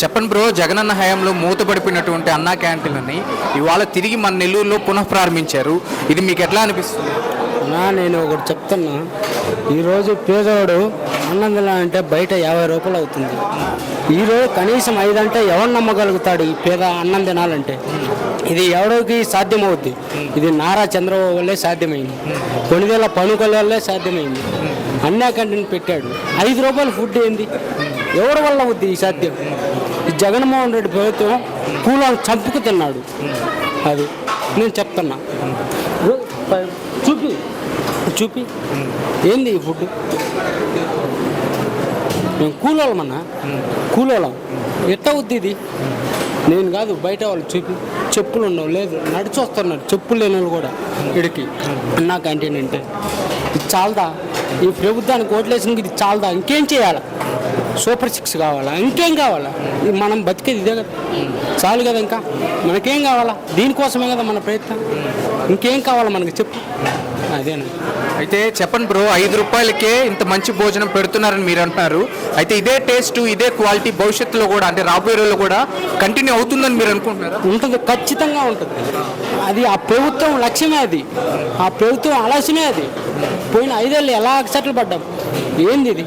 చెప్పండి బ్రో, జగనన్న హయాంలో మూతపడిపోయినటువంటి అన్నా క్యాంటీన్లని ఇవాళ తిరిగి మన నెల్లూరులో పునః ప్రారంభించారు. ఇది మీకు ఎట్లా అనిపిస్తుంది? నేను ఒకటి చెప్తున్నా, ఈరోజు పేదవాడు అన్నం తినాలంటే బయట 50 రూపాయలు అవుతుంది. ఈరోజు కనీసం 5 అంటే ఎవరు నమ్మగలుగుతాడు ఈ పేద అన్నం తినాలంటే? ఇది ఎవరికి సాధ్యమవుద్ది? ఇది నారా చంద్రబాబు వల్లే సాధ్యమైంది, కొనిదేళ్ళ పనుకల వల్లే సాధ్యమైంది. అన్నా క్యాంటీన్ పెట్టాడు. 5 రూపాయల ఫుడ్ ఏంది? ఎవరి వల్ల అవుద్ది ఈ సాధ్యం? ఈ జగన్మోహన్ రెడ్డి ప్రభుత్వం కూలను చంపుకు తిన్నాడు. అది నేను చెప్తున్నా. చూపి చూపి ఏంది ఈ ఫుడ్? మేము కూలోళ్ళమన్నా, కూలోళ్ళం ఎట్ట అవుద్ది ఇది? నేను కాదు, బయట వాళ్ళు చూపి. చెప్పులు ఉండవు, లేదు నడిచి వస్తున్నారు చెప్పులు లేని వాళ్ళు కూడా ఇడికి అన్నా క్యాంటీన్ అంటే. ఇది చాలదా? ఈ ప్రభుత్వానికి ఓట్లేసిన ఇది చాలదా? ఇంకేం చేయాలా? సూపర్ 6 కావాలా? ఇంకేం కావాలా? మనం బతికేది ఇదే కదా, చాలు కదా. ఇంకా మనకేం కావాలా? దీనికోసమే కదా మన ప్రయత్నం. ఇంకేం కావాలా మనకి? చెప్పు. అదేనా? అయితే చెప్పండి బ్రో, 5 రూపాయలకే ఇంత మంచి భోజనం పెడుతున్నారని మీరు అంటున్నారు. అయితే ఇదే టేస్ట్, ఇదే క్వాలిటీ భవిష్యత్తులో కూడా, అంటే రాబోయే రోజుల్లో కూడా కంటిన్యూ అవుతుందని మీరు అనుకుంటున్నారా? ఉంటుంది, ఖచ్చితంగా ఉంటుంది. అది ఆ ప్రభుత్వం లక్ష్యమే, అది ఆ ప్రభుత్వం ఆలోచనే. అది పోయిన 5 ఏళ్ళు ఎలా సెటిల్ పడ్డాం? ఏంది ఇది?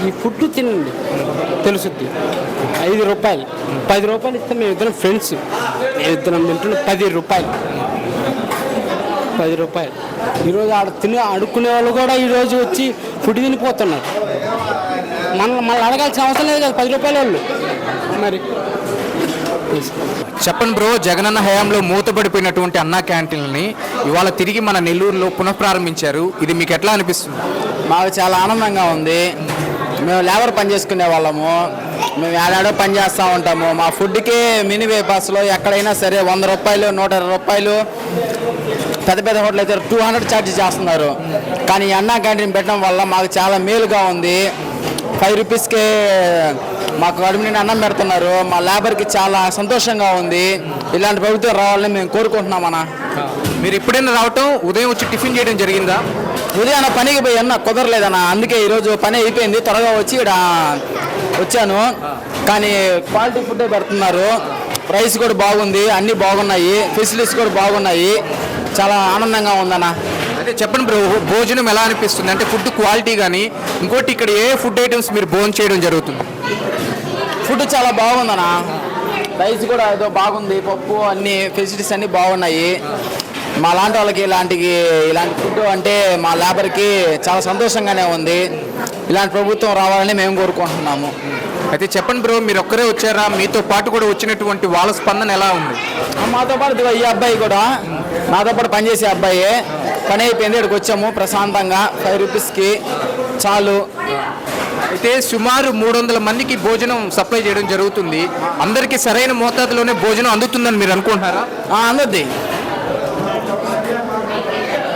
ఈ ఫుడ్ తినండి తెలుసుద్ది. 5 రూపాయలు, 10 రూపాయలు ఇస్తే మేము ఇద్దరం ఫ్రెండ్స్, మేము ఇద్దరం తింటున్నాం. 10 రూపాయలు, 10 రూపాయలు. ఈరోజు అడుక్కునే వాళ్ళు కూడా ఈరోజు వచ్చి ఫుడ్ తినిపోతున్నారు. మళ్ళీ అడగాల్సిన అవసరం లేదు కదా 10 రూపాయల వాళ్ళు. మరి చెప్పండి బ్రో, జగనన్న హయాంలో మూతపడిపోయినటువంటి అన్నా క్యాంటీన్ని ఇవాళ తిరిగి మన నెల్లూరులో పునః ప్రారంభించారు. ఇది మీకు ఎట్లా అనిపిస్తుంది? మాకు చాలా ఆనందంగా ఉంది. మేము లేబర్ పని చేసుకునే వాళ్ళము, మేము ఏడాడో పని చేస్తూ ఉంటాము. మా ఫుడ్కి మినీ వేపాస్లో ఎక్కడైనా సరే 100 రూపాయలు, 120 రూపాయలు, పెద్ద పెద్ద హోటల్ అయితే 200 ఛార్జ్ చేస్తున్నారు. కానీ ఈ అన్నా క్యాంటీన్ పెట్టడం వల్ల మాకు చాలా మేలుగా ఉంది. 5 రూపీస్కే మాకు కడుపు నిండా అన్నం పెడుతున్నారు. మా లేబర్కి చాలా సంతోషంగా ఉంది. ఇలాంటి ప్రభుత్వం రావాలని మేము కోరుకుంటున్నామన్నా. మీరు ఎప్పుడైనా రావటం, ఉదయం వచ్చి టిఫిన్ చేయడం జరిగిందా? ఉదయం పనికి పోయి అన్న కుదరలేదన్న, అందుకే ఈరోజు పని అయిపోయింది, త్వరగా వచ్చి ఇక్కడ వచ్చాను. కానీ క్వాలిటీ ఫుడ్డే పెడుతున్నారు. ప్రైస్ కూడా బాగుంది, అన్నీ బాగున్నాయి, ఫెసిలిటీస్ కూడా బాగున్నాయి. చాలా ఆనందంగా ఉందన్న. అయితే చెప్పండి బ్రో, భోజనం ఎలా అనిపిస్తుంది? అంటే ఫుడ్ క్వాలిటీ కానీ, ఇంకోటి ఇక్కడ ఏ ఫుడ్ ఐటమ్స్ మీరు భోజనం చేయడం జరుగుతుంది? ఫుడ్ చాలా బాగుందన్న, రైస్ కూడా ఏదో బాగుంది, పప్పు అన్ని ఫెసిలిటీస్ అన్నీ బాగున్నాయి. మా లాంటి వాళ్ళకి ఇలాంటి ఫుడ్ అంటే మా లేబర్కి చాలా సంతోషంగానే ఉంది. ఇలాంటి ప్రభుత్వం రావాలని మేము కోరుకుంటున్నాము. అయితే చెప్పండి బ్రో, మీరు ఒక్కరే వచ్చారా? మీతో పాటు కూడా వచ్చినటువంటి వాళ్ళ స్పందన ఎలా ఉంది? మాతో పాటు ఈ అబ్బాయి కూడా, నాతో పాటు పనిచేసే అబ్బాయి, పని అయిపోయింది, ఇక్కడికి వచ్చాము ప్రశాంతంగా. 5 రూపీస్కి చాలు. అయితే సుమారు 300 మందికి భోజనం సప్లై చేయడం జరుగుతుంది. అందరికీ సరైన మోతాదులోనే భోజనం అందుతుందని మీరు అనుకుంటున్నారా? అందుద్ది.